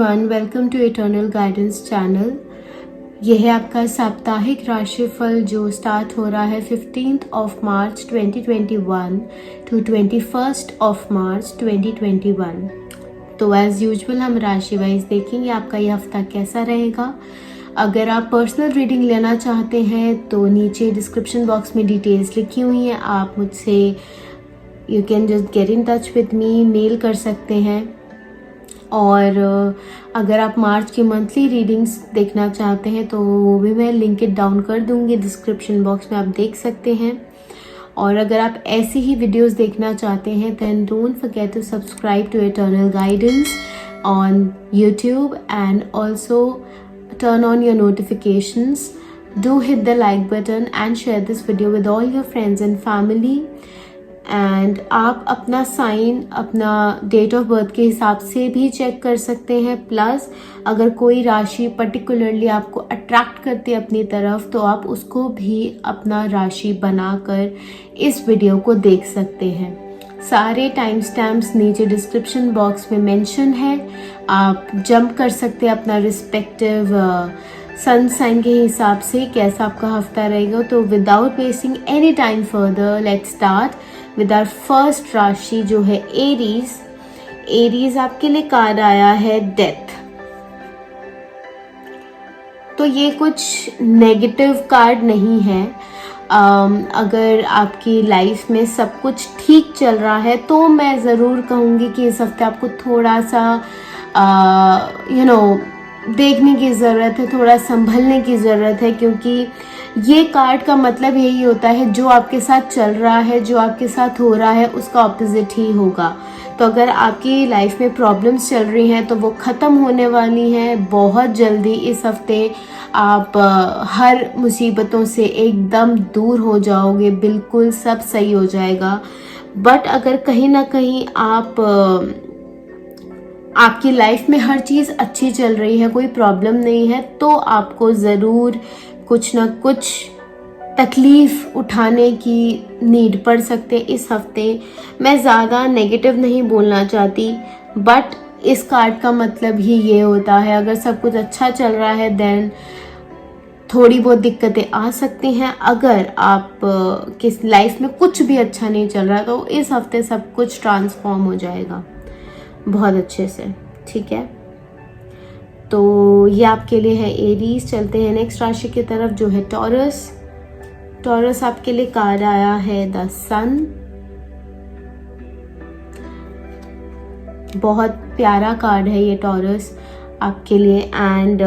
Everyone, welcome to eternal guidance channel. यह है आपका साप्ताहिक राशिफल जो स्टार्ट हो रहा है 15th of March 2021 to 21st of March 2021। तो एज़ यूजुअल हम राशि वाइज देखेंगे आपका यह हफ्ता कैसा रहेगा। अगर आप पर्सनल रीडिंग लेना चाहते हैं तो नीचे डिस्क्रिप्शन बॉक्स में डिटेल्स लिखी हुई हैं, आप मुझसे you can just get in touch with me, mail कर सकते हैं। और अगर आप मार्च की मंथली रीडिंग्स देखना चाहते हैं तो वो भी मैं लिंक इट डाउन कर दूंगी डिस्क्रिप्शन बॉक्स में, आप देख सकते हैं। और अगर आप ऐसी ही वीडियोस देखना चाहते हैं then don't forget to subscribe to eternal guidance on YouTube and also turn on your notifications. Do hit the like button and share this video with all your friends and family. And आप अपना sign, अपना date of birth के हिसाब से भी check कर सकते हैं। प्लस अगर कोई राशि पर्टिकुलरली आपको अट्रैक्ट करती है अपनी तरफ तो आप उसको भी अपना राशि बनाकर इस वीडियो को देख सकते हैं। सारे टाइम स्टैम्प्स नीचे डिस्क्रिप्शन बॉक्स में मेंशन है, आप जंप कर सकते हैं अपना रिस्पेक्टिव सन साइन के हिसाब से कैसा आपका हफ्ता रहेगा। तो without wasting any time further let's start with our first राशि जो है एरीज। एरीज आपके लिए कार्ड आया है डेथ। तो ये कुछ नेगेटिव कार्ड नहीं है। अगर आपकी लाइफ में सब कुछ ठीक चल रहा है तो मैं ज़रूर कहूँगी कि इस हफ्ते आपको थोड़ा सा देखने की ज़रूरत है, थोड़ा संभलने की ज़रूरत है, क्योंकि ये कार्ड का मतलब यही होता है जो आपके साथ चल रहा है, जो आपके साथ हो रहा है उसका ऑपोजिट ही होगा। तो अगर आपकी लाइफ में प्रॉब्लम्स चल रही हैं तो वो ख़त्म होने वाली हैं बहुत जल्दी। इस हफ्ते आप हर मुसीबतों से एकदम दूर हो जाओगे, बिल्कुल सब सही हो जाएगा। बट अगर कहीं ना कहीं आपकी लाइफ में हर चीज़ अच्छी चल रही है, कोई प्रॉब्लम नहीं है, तो आपको ज़रूर कुछ ना कुछ तकलीफ़ उठाने की नीड पड़ सकते इस हफ्ते। मैं ज़्यादा नेगेटिव नहीं बोलना चाहती, बट इस कार्ड का मतलब ही ये होता है अगर सब कुछ अच्छा चल रहा है देन थोड़ी बहुत दिक्कतें आ सकती हैं। अगर आप किस लाइफ में कुछ भी अच्छा नहीं चल रहा तो इस हफ्ते सब कुछ ट्रांसफॉर्म हो जाएगा बहुत अच्छे से, ठीक है। तो ये आपके लिए है एरीज। चलते हैं नेक्स्ट राशि की तरफ जो है टॉरस। टॉरस आपके लिए कार्ड आया है द सन। बहुत प्यारा कार्ड है ये टॉरस आपके लिए। एंड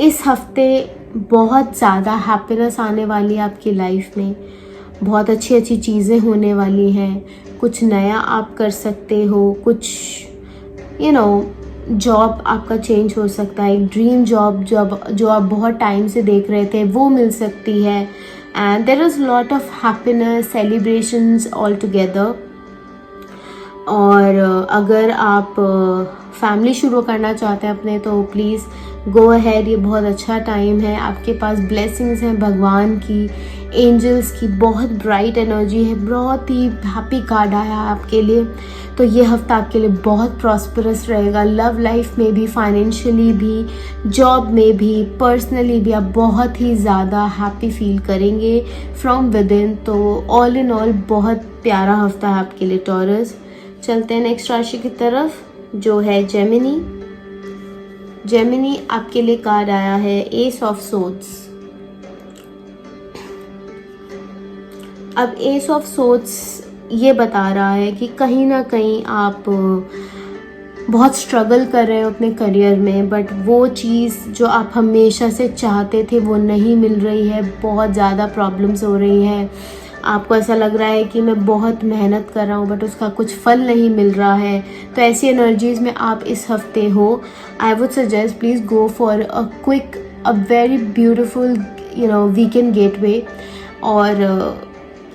इस हफ्ते बहुत ज़्यादा हैप्पीनेस आने वाली है आपकी लाइफ में, बहुत अच्छी अच्छी चीज़ें होने वाली हैं, कुछ नया आप कर सकते हो, कुछ जॉब आपका चेंज हो सकता है, एक ड्रीम जॉब जो आप बहुत टाइम से देख रहे थे वो मिल सकती है। And there is lot of happiness, celebrations all together. और अगर आप फैमिली शुरू करना चाहते हैं अपने तो प्लीज़ गो अहेड, ये बहुत अच्छा टाइम है। आपके पास ब्लेसिंग्स हैं भगवान की, एंजल्स की, बहुत ब्राइट एनर्जी है, बहुत ही हैप्पी कार्ड आया आपके लिए। तो ये हफ्ता आपके लिए बहुत प्रॉस्परस रहेगा, लव लाइफ में भी, फाइनेंशियली भी, जॉब में भी, पर्सनली भी आप बहुत ही ज़्यादा हैप्पी फील करेंगे फ्रॉम विद इन। तो ऑल इन ऑल बहुत प्यारा हफ्ता है आपके लिए टॉरस। चलते हैं नेक्स्ट राशि की तरफ जो है जेमिनी। जेमिनी आपके लिए कार्ड आया है एस ऑफ सोर्ड्स। अब एस ऑफ सोर्ड्स ये बता रहा है कि कहीं ना कहीं आप बहुत स्ट्रगल कर रहे हो अपने करियर में, बट वो चीज़ जो आप हमेशा से चाहते थे वो नहीं मिल रही है, बहुत ज़्यादा प्रॉब्लम्स हो रही हैं। आपको ऐसा लग रहा है कि मैं बहुत मेहनत कर रहा हूँ बट उसका कुछ फल नहीं मिल रहा है। तो ऐसी एनर्जीज़ में आप इस हफ्ते हो। आई would suggest please go for a quick, a very beautiful weekend getaway, और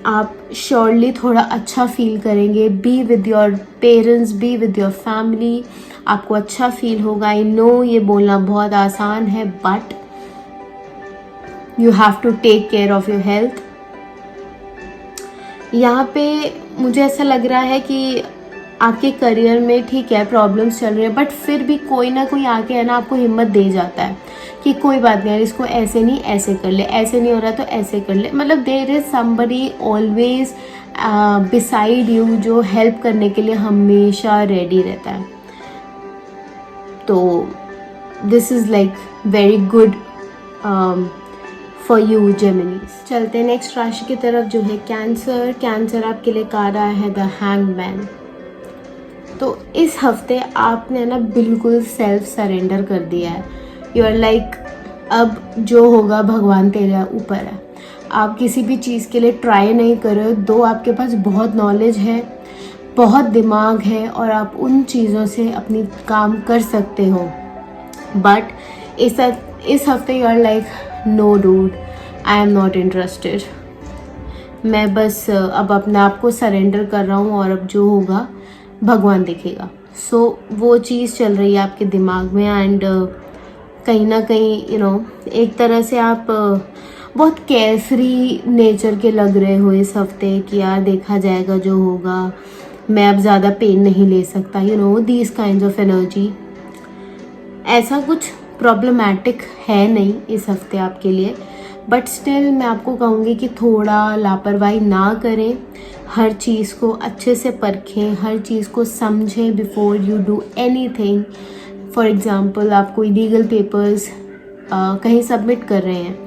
आप श्योरली थोड़ा अच्छा फील करेंगे। Be with your parents, be with your family, आपको अच्छा फील होगा। आई नो ये बोलना बहुत आसान है but you have to take care of your health. यहाँ पे मुझे ऐसा लग रहा है कि आपके करियर में ठीक है प्रॉब्लम्स चल रही है, बट फिर भी कोई ना कोई आके है ना आपको हिम्मत दे जाता है कि कोई बात नहीं यार, इसको ऐसे नहीं ऐसे कर ले, ऐसे नहीं हो रहा तो ऐसे कर ले। मतलब there is somebody always beside you जो हेल्प करने के लिए हमेशा रेडी रहता है। तो this is like very good for you Geminis. चलते हैं नेक्स्ट राशि की तरफ जो है कैंसर। कैंसर आपके लिए कार्ड आया है द हैंगमैन। तो इस हफ्ते आपने ना बिल्कुल सेल्फ सरेंडर कर दिया है। यू आर लाइक अब जो होगा भगवान तेरे ऊपर है। आप किसी भी चीज़ के लिए ट्राई नहीं कर रहे हो, दो आपके पास बहुत नॉलेज है, बहुत दिमाग है और आप उन चीज़ों से अपनी काम कर सकते हो। बट इस हफ्ते you are like no dude, I am not interested, मैं बस अब अपने आप को सरेंडर कर रहा हूँ और अब जो होगा भगवान देखेगा। सो वो चीज़ चल रही है आपके दिमाग में एंड कहीं ना कहीं एक तरह से आप बहुत केयरफ्री नेचर के लग रहे हो इस हफ्ते कि यार देखा जाएगा जो होगा, मैं अब ज़्यादा पेन नहीं ले सकता, दीज काइंड ऑफ एनर्जी। ऐसा कुछ प्रॉब्लमैटिक है नहीं इस हफ्ते आपके लिए, बट स्टिल मैं आपको कहूँगी कि थोड़ा लापरवाही ना करें, हर चीज़ को अच्छे से परखें, हर चीज़ को समझें before you do anything. For example आप कोई लीगल पेपर्स कहीं सबमिट कर रहे हैं,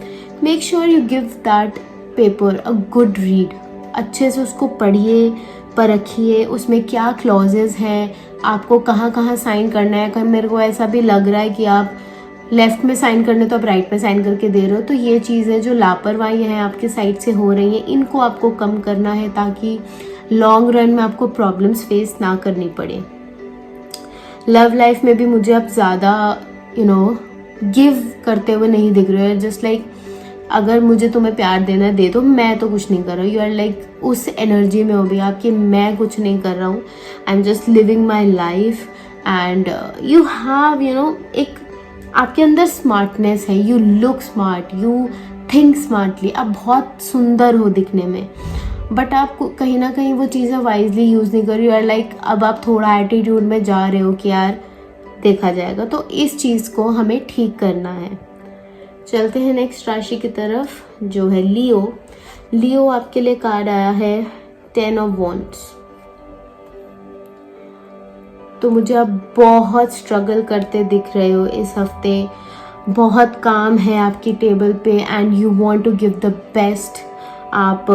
make sure you give that paper a good read, अच्छे से उसको पढ़िए, परखिए उसमें क्या क्लॉजेज हैं, आपको कहाँ कहाँ साइन करना है। अगर मेरे को ऐसा भी लग रहा है कि आप लेफ्ट में साइन करने तो आप राइट में साइन करके दे रहे हो, तो ये चीज़ें जो लापरवाही हैं आपके साइड से हो रही हैं, इनको आपको कम करना है ताकि लॉन्ग रन में आपको प्रॉब्लम्स फेस ना करनी पड़े। लव लाइफ में भी मुझे अब ज़्यादा गिव करते हुए नहीं दिख रहे हो। जस्ट लाइक अगर मुझे तुम्हें प्यार देना दे दो, मैं तो कुछ नहीं कर रहा हूँ। यू आर लाइक उस एनर्जी में हो भी आप कि मैं कुछ नहीं कर रहा हूँ, I am just living my life and you have एक आपके अंदर स्मार्टनेस है, you look smart, you think smartly, आप बहुत सुंदर हो दिखने में, बट आप कहीं ना कहीं वो चीज़ें वाइजली यूज़ नहीं कर रही। यू आर लाइक अब आप थोड़ा एटीट्यूड में जा रहे हो कि यार देखा जाएगा, तो इस चीज़ को हमें ठीक करना है। चलते हैं नेक्स्ट राशि की तरफ जो है लियो। लियो आपके लिए कार्ड आया है 10 ऑफ वॉन्ड्स। तो मुझे आप बहुत स्ट्रगल करते दिख रहे हो इस हफ्ते, बहुत काम है आपकी टेबल पे and you want to give the best. आप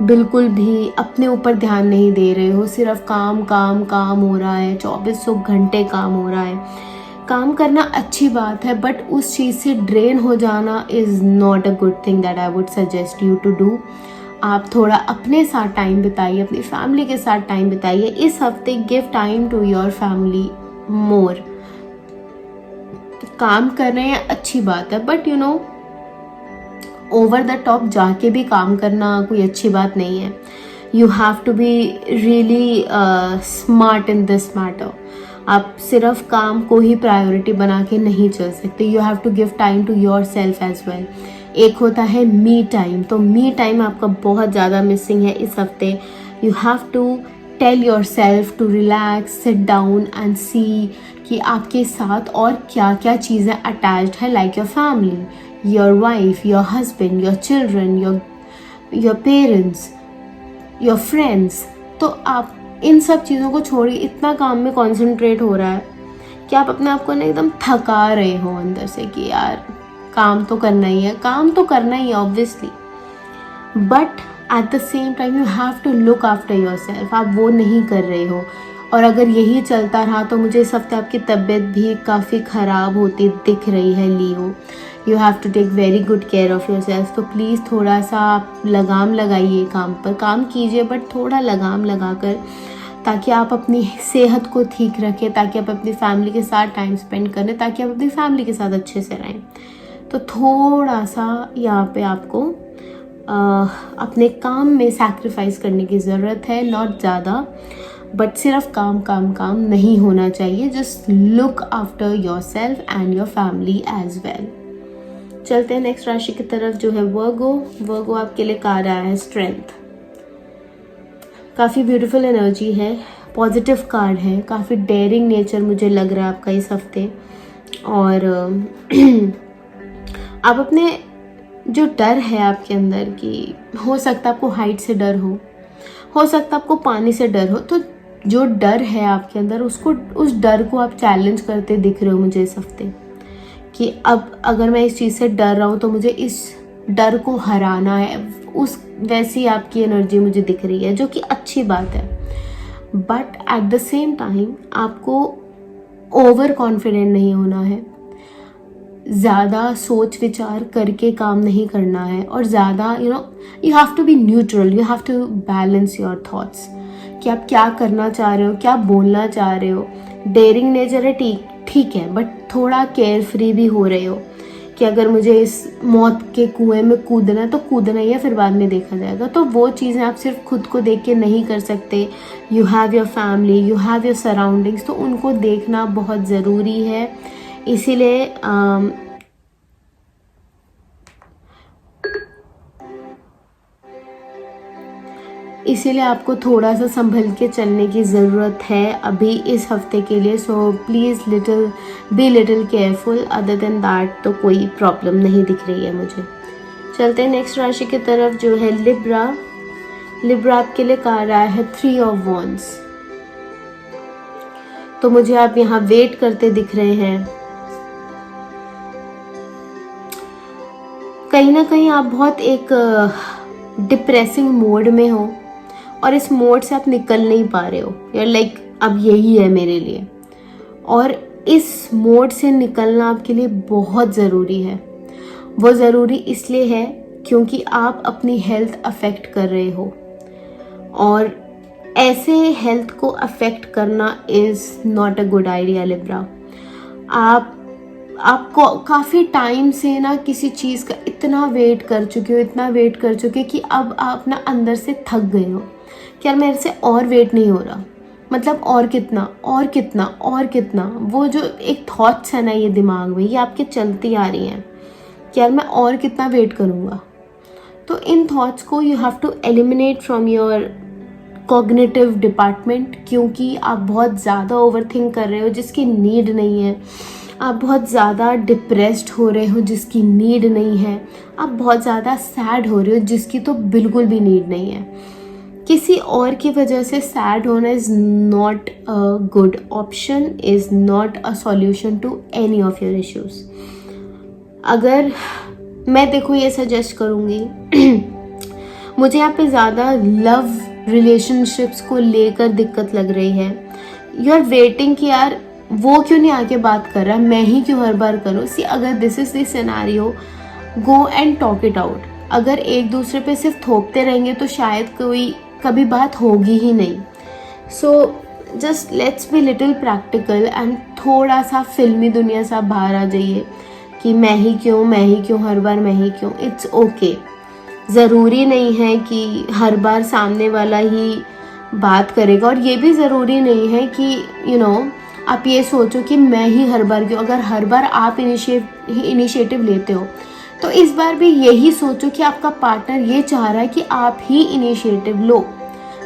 बिल्कुल भी अपने ऊपर ध्यान नहीं दे रहे हो, सिर्फ काम काम काम हो रहा है, 2400 घंटे काम हो रहा है। काम करना अच्छी बात है, बट उस चीज़ से ड्रेन हो जाना is not a good thing that I would suggest you to do. आप थोड़ा अपने साथ टाइम बिताइए, अपनी फैमिली के साथ टाइम बिताइए इस हफ्ते। Give time to your family more. काम कर रहे हैं अच्छी बात है, बट ओवर द टॉप जाके भी काम करना कोई अच्छी बात नहीं है। You have to be really smart in this matter. आप सिर्फ काम को ही प्रायोरिटी बना के नहीं चल सकते। You have to give time to your self as well. एक होता है मी टाइम, तो मी टाइम आपका बहुत ज़्यादा मिसिंग है इस हफ्ते। You have to tell yourself to relax, sit down and see कि आपके साथ और क्या क्या चीज़ें अटैच्ड है, like your family, your wife, your husband, your children, your parents, your friends. तो आप इन सब चीज़ों को छोड़िए, इतना काम में कॉन्सेंट्रेट हो रहा है कि आप अपने आप को ना एकदम थका रहे हो अंदर से कि यार काम तो करना ही है, काम तो करना ही है obviously, but at the same time you have to look after your self. आप वो नहीं कर रहे हो, और अगर यही चलता रहा तो मुझे इस हफ्ते आपकी तबीयत भी काफ़ी ख़राब होती दिख रही है Leo. You have to take very good care of yourself. तो प्लीज़ थोड़ा सा आप लगाम लगाइए, काम पर काम कीजिए, बट थोड़ा लगाम लगा कर, ताकि आप अपनी सेहत को ठीक रखें, ताकि आप अपनी फैमिली के साथ टाइम स्पेंड करें, ताकि आप अपनी फैमिली के साथ अच्छे से रहें। तो थोड़ा सा यहाँ पे आपको अपने काम में सैक्रिफाइस करने की ज़रूरत है, नॉट ज़्यादा, बट सिर्फ काम काम काम नहीं होना चाहिए। Just look after your self and your family as well. चलते हैं नेक्स्ट राशि की तरफ जो है वर्गो। वर्गो आपके लिए कार्ड आया है स्ट्रेंथ। काफ़ी ब्यूटीफुल एनर्जी है, पॉजिटिव कार्ड है, काफ़ी डेयरिंग नेचर मुझे लग रहा है आपका इस हफ्ते। और आप अपने जो डर है आपके अंदर की, हो सकता है आपको हाइट से डर हो सकता है आपको पानी से डर हो, तो जो डर है आपके अंदर उस डर को आप चैलेंज करते दिख रहे हो मुझे इस हफ्ते, कि अब अगर मैं इस चीज़ से डर रहा हूँ तो मुझे इस डर को हराना है। उस वैसी आपकी एनर्जी मुझे दिख रही है, जो कि अच्छी बात है। But at the same time आपको ओवर कॉन्फिडेंट नहीं होना है, ज़्यादा सोच विचार करके काम नहीं करना है, और ज़्यादा you have to be neutral, you have to balance your thoughts कि आप क्या करना चाह रहे हो, क्या बोलना चाह रहे हो। डेयरिंग नेचर है, ठीक है, बट थोड़ा केयर फ्री भी हो रहे हो कि अगर मुझे इस मौत के कुएं में कूदना है तो कूदना ही है, फिर बाद में देखा जाएगा। तो वो चीज़ें आप सिर्फ खुद को देख के नहीं कर सकते। You have your family, you have your surroundings, तो उनको देखना बहुत ज़रूरी है। इसीलिए आपको थोड़ा सा संभल के चलने की ज़रूरत है अभी इस हफ्ते के लिए। So please be little careful. Other than that तो कोई प्रॉब्लम नहीं दिख रही है मुझे। चलते हैं नेक्स्ट राशि की तरफ, जो है लिब्रा आपके लिए कह रहा है 3 ऑफ वॉन्ड्स। तो मुझे आप यहाँ वेट करते दिख रहे हैं। कहीं ना कहीं आप बहुत एक डिप्रेसिंग मोड में हो, और इस मोड से आप निकल नहीं पा रहे हो। यार लाइक अब यही है मेरे लिए, और इस मोड से निकलना आपके लिए बहुत ज़रूरी है। वो ज़रूरी इसलिए है क्योंकि आप अपनी हेल्थ अफेक्ट कर रहे हो, और ऐसे हेल्थ को अफेक्ट करना is not a good idea Libra. आपको काफ़ी टाइम से ना किसी चीज़ का इतना वेट कर चुके कि अब आप ना अंदर से थक गए हो कि यार मेरे से और वेट नहीं हो रहा। मतलब और कितना वो जो एक थॉट्स है ना ये दिमाग में, ये आपके चलती आ रही हैं कि यार मैं और कितना वेट करूँगा। तो इन थॉट्स को you have to eliminate from your cognitive department, क्योंकि आप बहुत ज़्यादा ओवरथिंक कर रहे हो जिसकी नीड नहीं है। आप बहुत ज़्यादा डिप्रेस्ड हो रहे हो जिसकी नीड नहीं है। आप बहुत ज़्यादा सैड हो रहे हो जिसकी तो बिल्कुल भी नीड नहीं है। किसी और की वजह से सैड होना is not a good option, is not a solution to any of your issues. अगर मैं देखो ये सजेस्ट करूँगी मुझे यहाँ पे ज़्यादा लव रिलेशनशिप्स को लेकर दिक्कत लग रही है। यू आर वेटिंग कि यार वो क्यों नहीं आके बात कर रहा, मैं ही क्यों हर बार करूँ। सी अगर this is the scenario, go and talk it out. अगर एक दूसरे पे सिर्फ थोपते रहेंगे तो शायद कभी बात होगी ही नहीं। So just let's be little practical and थोड़ा सा फिल्मी दुनिया से आप बाहर आ जाइए कि मैं ही क्यों हर बार मैं ही क्यों। It's okay. ज़रूरी नहीं है कि हर बार सामने वाला ही बात करेगा, और ये भी ज़रूरी नहीं है कि आप ये सोचो कि मैं ही हर बार क्यों। अगर हर बार आप इनिशिएटिव लेते हो तो इस बार भी यही सोचो कि आपका पार्टनर ये चाह रहा है कि आप ही इनिशिएटिव लो।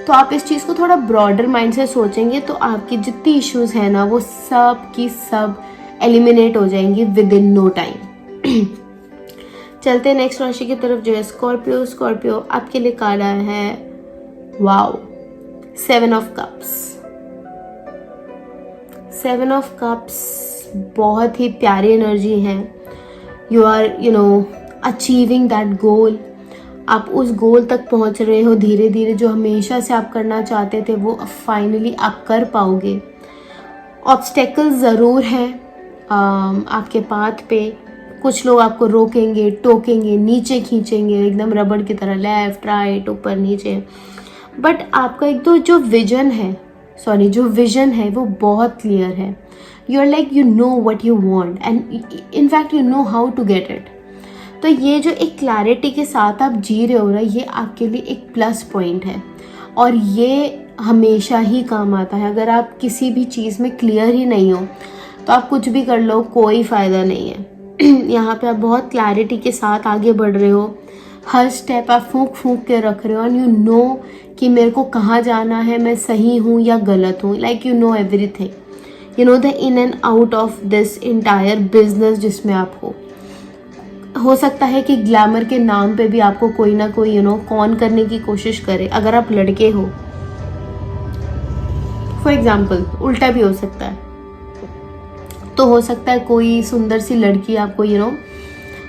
तो आप इस चीज़ को थोड़ा ब्रॉडर माइंड से सोचेंगे तो आपकी जितनी इश्यूज़ है ना वो सब की सब एलिमिनेट हो जाएंगी विद इन नो टाइम। चलते हैं नेक्स्ट राशि की तरफ, जो है स्कॉर्पियो आपके लिए कार्ड आया है wow 7 of cups. 7 of cups बहुत ही प्यारी एनर्जी है। You are achieving that goal. आप उस गोल तक पहुंच रहे हो धीरे धीरे, जो हमेशा से आप करना चाहते थे वो फाइनली आप कर पाओगे। ऑब्स्टेकल ज़रूर है आपके पाथ पे। कुछ लोग आपको रोकेंगे, टोकेंगे, नीचे खींचेंगे एकदम रबड़ की तरह, लेफ्ट राइट ऊपर नीचे। बट आपका एक तो जो विजन है वो बहुत क्लियर है। You are like you know what you want and in fact you know how to get it. तो ये जो एक क्लैरिटी के साथ आप जी रहे हो ना, ये आपके लिए एक प्लस पॉइंट है, और ये हमेशा ही काम आता है। अगर आप किसी भी चीज़ में क्लियर ही नहीं हो तो आप कुछ भी कर लो, कोई फ़ायदा नहीं है। यहाँ पे आप बहुत क्लैरिटी के साथ आगे बढ़ रहे हो। हर स्टेप आप फूंक के रख रहे हो, एंड यू नो कि मेरे को कहाँ जाना है, मैं सही हूँ या गलत हूँ. Like you know everything, you know the in and out of this entire business जिसमें आप हो सकता है कि ग्लैमर के नाम पे भी आपको कोई ना कोई कॉन करने की कोशिश करे. अगर आप लड़के हो, फॉर एग्जाम्पल, उल्टा भी हो सकता है. तो हो सकता है कोई सुंदर सी लड़की आपको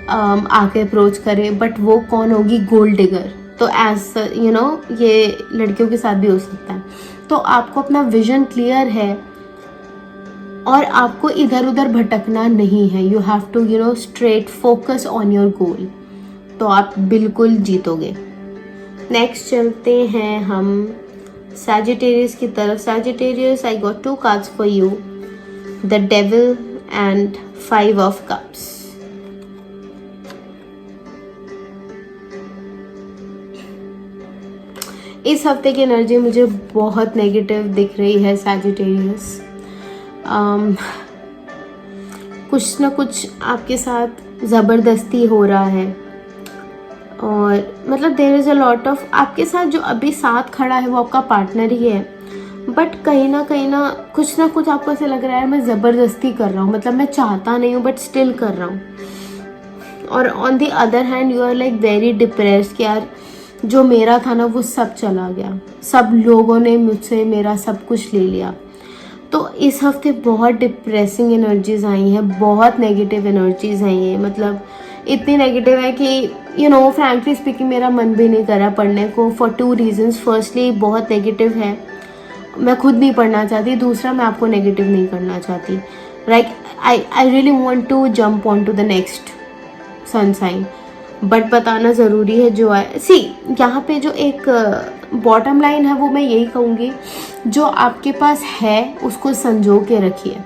आके अप्रोच करे, बट वो कौन होगी? Gold digger. तो एज ये लड़कियों के साथ भी हो सकता है. तो आपको अपना विजन क्लियर है और आपको इधर उधर भटकना नहीं है. You have to straight focus on your goal. तो आप बिल्कुल जीतोगे. नेक्स्ट चलते हैं हम सैजिटेरियस की तरफ. Sagittarius, I got 2 cards for you, the devil and 5 of cups. इस हफ्ते की एनर्जी मुझे बहुत नेगेटिव दिख रही है सैजिटेरियस. कुछ ना कुछ आपके साथ ज़बरदस्ती हो रहा है और मतलब there is a lot of, आपके साथ जो अभी साथ खड़ा है वो आपका पार्टनर ही है, बट कहीं ना कुछ आपको ऐसे लग रहा है मैं ज़बरदस्ती कर रहा हूँ, मतलब मैं चाहता नहीं हूँ बट स्टिल कर रहा हूँ. और on the other hand you are like very depressed कि यार जो मेरा था ना वो सब चला गया, सब लोगों ने मुझसे मेरा सब कुछ ले लिया. तो इस हफ्ते बहुत डिप्रेसिंग एनर्जीज आई हैं, बहुत नेगेटिव एनर्जीज आई हैं. मतलब इतनी नेगेटिव है कि फ्रैंकली स्पीकिंग मेरा मन भी नहीं करा पढ़ने को, फॉर 2 रीजंस. फर्स्टली बहुत नेगेटिव है, मैं खुद नहीं पढ़ना चाहती. दूसरा, मैं आपको नेगेटिव नहीं करना चाहती. Like I really want to jump on to the next sunshine, but बताना ज़रूरी है जो है. सी यहाँ पे जो एक बॉटम लाइन है वो मैं यही कहूँगी, जो आपके पास है उसको संजो के रखिए.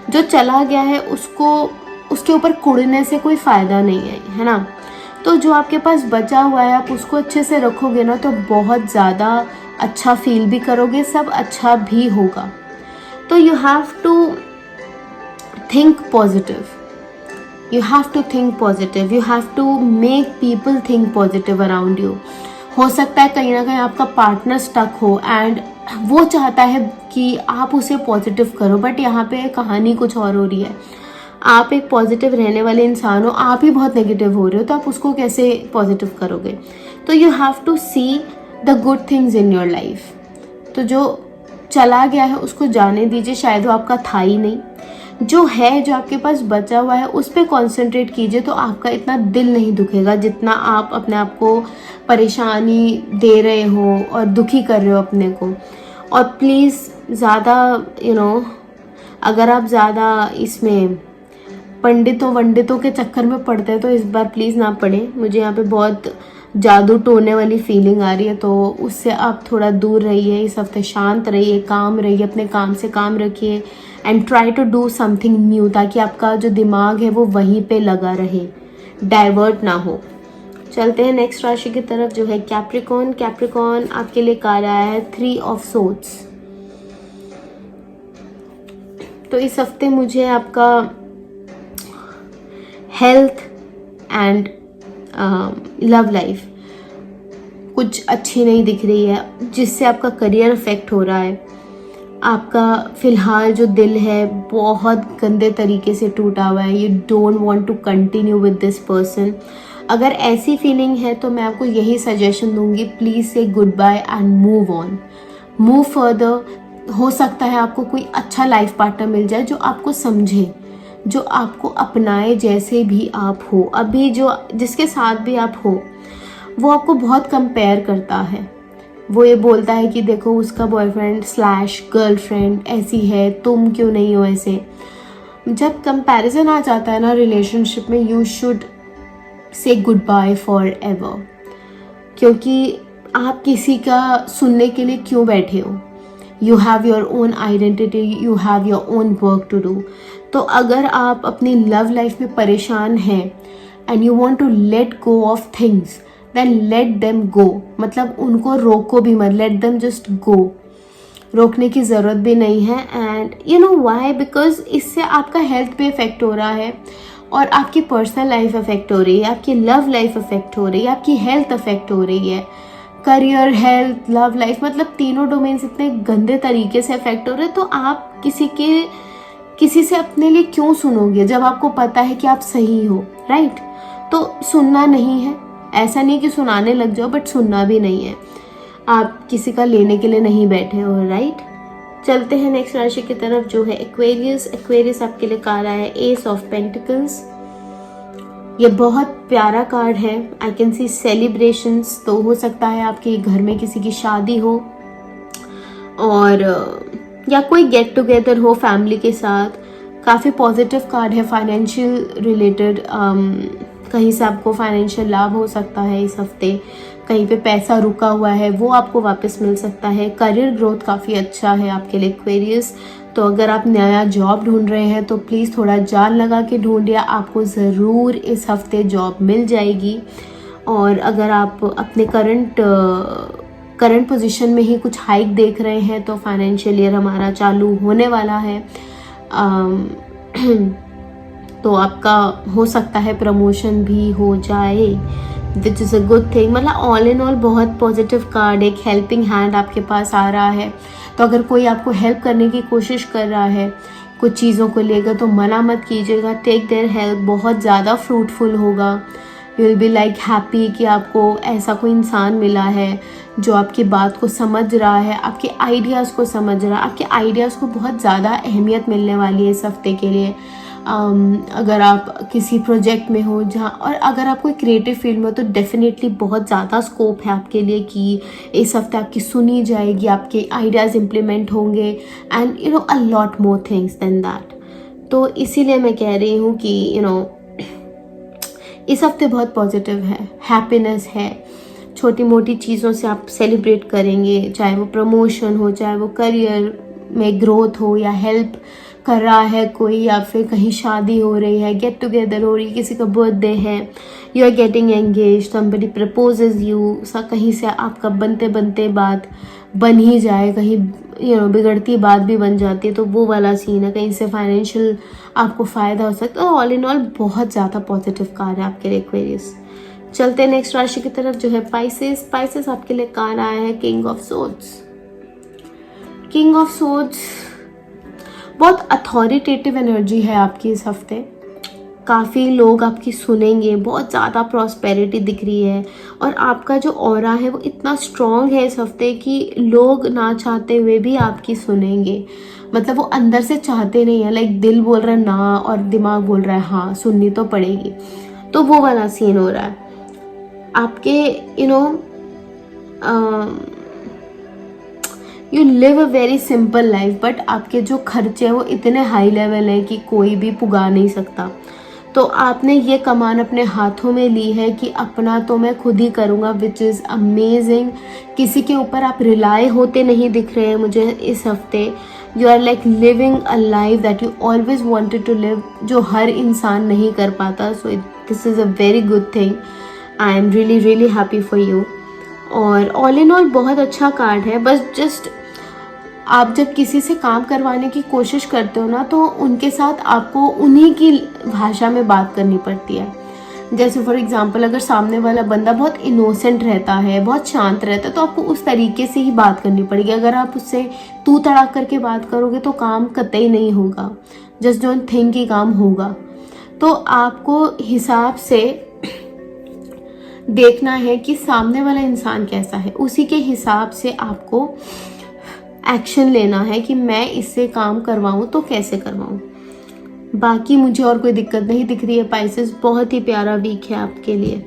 जो चला गया है उसको, उसके ऊपर कुड़ने से कोई फ़ायदा नहीं है ना. तो जो आपके पास बचा हुआ है आप उसको अच्छे से रखोगे ना तो बहुत ज़्यादा अच्छा फील भी करोगे, सब अच्छा भी होगा. तो you have to think positive. You have to think positive. You have to make people think positive around you. हो सकता है कहीं ना कहीं आपका पार्टनर स्टक हो एंड वो चाहता है कि आप उसे पॉजिटिव करो, बट यहाँ पे कहानी कुछ और हो रही है. आप एक पॉजिटिव रहने वाले इंसान हो, आप ही बहुत नेगेटिव हो रहे हो, तो आप उसको कैसे पॉजिटिव करोगे? तो you have to see the good things in your life. तो जो चला गया है उसको जाने दीजिए, शायद वो आपका था ही नहीं. जो है, जो आपके पास बचा हुआ है उस पर कॉन्सेंट्रेट कीजिए, तो आपका इतना दिल नहीं दुखेगा जितना आप अपने आप को परेशानी दे रहे हो और दुखी कर रहे हो अपने को. और प्लीज़ ज़्यादा अगर आप ज़्यादा इसमें पंडितों के चक्कर में पड़ते हैं तो इस बार प्लीज़ ना पड़े. मुझे यहाँ पे बहुत जादू टोने वाली फीलिंग आ रही है, तो उससे आप थोड़ा दूर रहिए. इस हफ्ते शांत रहिए, काम रहिए, अपने काम से काम रखिए and try to do something new, ताकि आपका जो दिमाग है वो वहीं पे लगा रहे, डाइवर्ट ना हो. चलते हैं नेक्स्ट राशि की तरफ जो है कैप्रिकॉर्न. कैप्रिकॉर्न आपके लिए कार्ड आया है 3 ऑफ सोर्ड्स. तो इस हफ्ते मुझे आपका हेल्थ एंड लव लाइफ कुछ अच्छी नहीं दिख रही है, जिससे आपका करियर अफेक्ट हो रहा है. आपका फिलहाल जो दिल है बहुत गंदे तरीके से टूटा हुआ है. You don't want to continue with this person. अगर ऐसी फीलिंग है तो मैं आपको यही सजेशन दूंगी, please say good bye and move on, move further. हो सकता है आपको कोई अच्छा लाइफ पार्टनर मिल जाए जो आपको समझे, जो आपको अपनाए जैसे भी आप हो. अभी जो जिसके साथ भी आप हो वो आपको बहुत कंपेयर करता है. वो ये बोलता है कि देखो उसका बॉयफ्रेंड / गर्लफ्रेंड ऐसी है, तुम क्यों नहीं हो ऐसे. जब कंपैरिजन आ जाता है ना रिलेशनशिप में, you should say good bye for ever, क्योंकि आप किसी का सुनने के लिए क्यों बैठे हो. You have your own identity, you have your own work to do. तो अगर आप अपनी लव लाइफ में परेशान हैं and you want to let go of things, then let them go. मतलब उनको रोको भी मत, लेट देम जस्ट गो. रोकने की ज़रूरत भी नहीं है. And you know why, because इससे आपका हेल्थ पे इफेक्ट हो रहा है और आपकी पर्सनल लाइफ अफेक्ट हो रही है, आपकी लव लाइफ अफेक्ट हो रही है, आपकी हेल्थ अफेक्ट हो रही है. करियर, हेल्थ, लव लाइफ, मतलब तीनों डोमेन्स इतने गंदे तरीके से अफेक्ट हो रहे हैं, तो आप किसी से अपने लिए क्यों सुनोगे जब आपको पता है कि आप सही हो, राइट? तो सुनना नहीं है, ऐसा नहीं कि सुनाने लग जाओ, बट सुनना भी नहीं है। आप किसी का लेने के लिए नहीं बैठे हो, राइट? चलते हैं नेक्स्ट राशि की तरफ जो है एक्वेरियस। एक्वेरियस आपके लिए कार्ड आया है एस ऑफ पेंटिकल्स। ये बहुत प्यारा कार्ड है। आई कैन सी सेलिब्रेशंस, तो हो सकता है आपके घर में किसी की शादी हो और या कोई गेट टुगेदर हो फैमिली के साथ। काफ़ी पॉजिटिव कार्ड है फाइनेंशियल रिलेटेड। कहीं से आपको फाइनेंशियल लाभ हो सकता है इस हफ्ते, कहीं पे पैसा रुका हुआ है वो आपको वापस मिल सकता है। करियर ग्रोथ काफ़ी अच्छा है आपके लिए एक्वेरियस। तो अगर आप नया जॉब ढूंढ रहे हैं तो प्लीज़ थोड़ा जान लगा के ढूंढिए, आपको ज़रूर इस हफ्ते जॉब मिल जाएगी। और अगर आप अपने करंट पोजीशन में ही कुछ हाइक देख रहे हैं तो फाइनेंशियल ईयर हमारा चालू होने वाला है। तो आपका हो सकता है प्रमोशन भी हो जाए, which is a good thing. मतलब ऑल इन ऑल बहुत पॉजिटिव कार्ड, एक हेल्पिंग हैंड आपके पास आ रहा है। तो अगर कोई आपको हेल्प करने की कोशिश कर रहा है कुछ चीज़ों को लेकर तो मना मत कीजिएगा, टेक देयर हेल्प, बहुत ज़्यादा फ्रूटफुल होगा। You will be like happy कि आपको ऐसा कोई इंसान मिला है जो आपकी बात को समझ रहा है, आपके आइडियाज़ को समझ रहा है। आपके आइडियाज़ को बहुत ज़्यादा अहमियत मिलने वाली है इस हफ्ते के लिए। अगर आप किसी प्रोजेक्ट में हो जहाँ, और अगर आप कोई क्रिएटिव फील्ड में हो तो डेफिनेटली बहुत ज़्यादा स्कोप है आपके लिए कि इस हफ्ते आपकी सुनी जाएगी, आपके आइडियाज़ इम्प्लीमेंट होंगे and you know a lot more things than that. तो इसीलिए मैं कह रही हूँ कि इस हफ्ते बहुत पॉजिटिव है, हैप्पीनेस है। छोटी मोटी चीज़ों से आप सेलिब्रेट करेंगे, चाहे वो प्रमोशन हो, चाहे वो करियर में ग्रोथ हो, या हेल्प कर रहा है कोई, या फिर कहीं शादी हो रही है, गेट टुगेदर हो रही है, किसी का बर्थडे है, you are getting engage, somebody proposes you, कहीं से आपका बनते बनते बात बन ही जाए, कहीं बिगड़ती बात भी बन जाती है, तो वो वाला सीन है। कहीं से फाइनेंशियल आपको फ़ायदा हो सकता है। ऑल इन ऑल बहुत ज़्यादा पॉजिटिव कार्ड है आपके लिए एक्वेरियस। चलते हैं नेक्स्ट राशि की तरफ जो है पाइसेस। पाइसेस आपके लिए कार्ड आया है king of swords. King of swords बहुत अथॉरिटेटिव एनर्जी है आपकी इस हफ्ते। काफ़ी लोग आपकी सुनेंगे, बहुत ज़्यादा प्रॉस्पेरिटी दिख रही है, और आपका जो ऑरा है वो इतना स्ट्रॉन्ग है इस हफ्ते कि लोग ना चाहते हुए भी आपकी सुनेंगे। मतलब वो अंदर से चाहते नहीं है, लाइक दिल बोल रहा है ना और दिमाग बोल रहा है हाँ, सुननी तो पड़ेगी। तो वो वाला सीन हो रहा है आपके। You live a very simple life, but आपके जो खर्चे हैं वो इतने हाई लेवल हैं कि कोई भी पुगा नहीं सकता। तो आपने ये कमान अपने हाथों में ली है कि अपना तो मैं खुद ही करूँगा, विच इज़ अमेजिंग। किसी के ऊपर आप रिलाय होते नहीं दिख रहे हैं मुझे इस हफ्ते। You are like living a life that you always wanted to live, जो हर इंसान नहीं कर पाता। So this is a very good thing. I am really really happy for you. और ऑल इन ऑल बहुत अच्छा कार्ड है। बस जस्ट आप जब किसी से काम करवाने की कोशिश करते हो ना, तो उनके साथ आपको उन्हीं की भाषा में बात करनी पड़ती है। जैसे फॉर एग्जांपल अगर सामने वाला बंदा बहुत इनोसेंट रहता है, बहुत शांत रहता है, तो आपको उस तरीके से ही बात करनी पड़ेगी। अगर आप उससे तू तड़ाक करके बात करोगे तो काम कतई नहीं होगा। जस्ट डोंट थिंक कि काम होगा। तो आपको हिसाब से देखना है कि सामने वाला इंसान कैसा है, उसी के हिसाब से आपको एक्शन लेना है कि मैं इससे काम करवाऊँ तो कैसे करवाऊँ। बाकी मुझे और कोई दिक्कत नहीं दिख रही है। पाइसेस बहुत ही प्यारा वीक है आपके लिए।